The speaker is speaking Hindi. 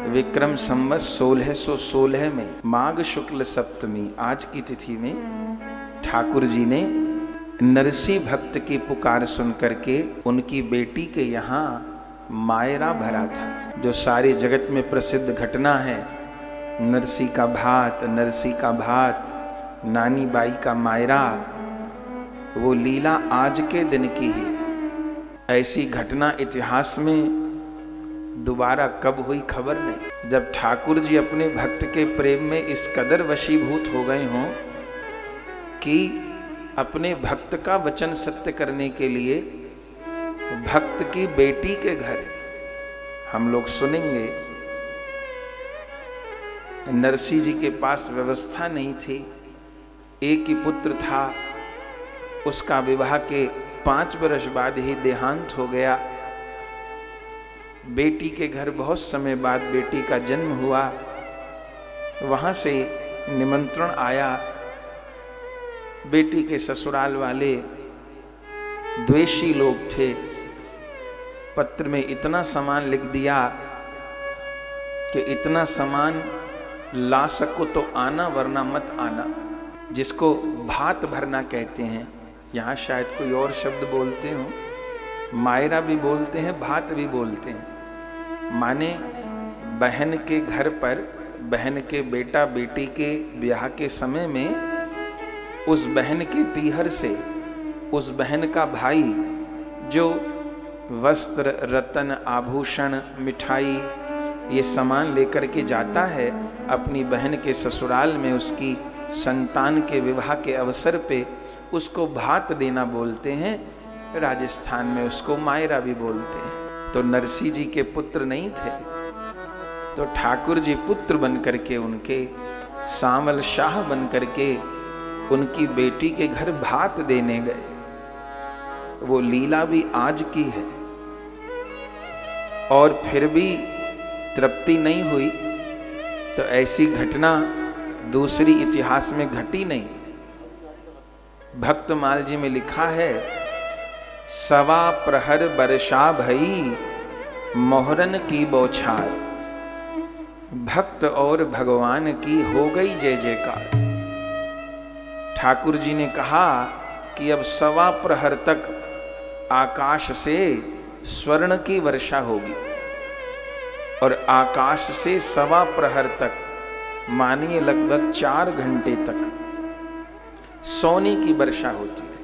विक्रम संवत 1616 में माघ शुक्ल सप्तमी आज की तिथि में ठाकुर जी ने नरसी भक्त की पुकार सुन करके उनकी बेटी के यहाँ मायरा भरा था। जो सारे जगत में प्रसिद्ध घटना है, नरसी का भात, नानी बाई का मायरा, वो लीला आज के दिन की ही। ऐसी घटना इतिहास में दोबारा कब हुई खबर नहीं। जब ठाकुर जी अपने भक्त के प्रेम में इस कदर वशीभूत हो गए हों कि अपने भक्त का वचन सत्य करने के लिए भक्त की बेटी के घर, हम लोग सुनेंगे, नरसी जी के पास व्यवस्था नहीं थी, एक ही पुत्र था, उसका विवाह के 5 वर्ष बाद ही देहांत हो गया। बेटी के घर बहुत समय बाद बेटी का जन्म हुआ। वहां से निमंत्रण आया। बेटी के ससुराल वाले द्वेषी लोग थे। पत्र में इतना सामान लिख दिया कि इतना सामान ला सको तो आना, वरना मत आना। जिसको भात भरना कहते हैं, यहाँ शायद कोई और शब्द बोलते हो, मायरा भी बोलते हैं, भात भी बोलते हैं। माने बहन के घर पर बहन के बेटा बेटी के ब्याह के समय में उस बहन के पीहर से उस बहन का भाई जो वस्त्र, रत्न, आभूषण, मिठाई ये सामान लेकर के जाता है अपनी बहन के ससुराल में, उसकी संतान के विवाह के अवसर पे उसको भात देना बोलते हैं। राजस्थान में उसको मायरा भी बोलते हैं। तो नरसी जी के पुत्र नहीं थे, तो ठाकुर जी पुत्र बन करके उनके सांवल शाह बन करके उनकी बेटी के घर भात देने गए। वो लीला भी आज की है। और फिर भी तृप्ति नहीं हुई तो ऐसी घटना दूसरी इतिहास में घटी नहीं। भक्तमाल जी में लिखा है, सवा प्रहर बरसा भई मोहरन की बौछार, भक्त और भगवान की हो गई जय जयकार। ठाकुर जी ने कहा कि अब सवा प्रहर तक आकाश से स्वर्ण की वर्षा होगी, और आकाश से सवा प्रहर तक मानिए लगभग 4 घंटे तक सोने की वर्षा होती है।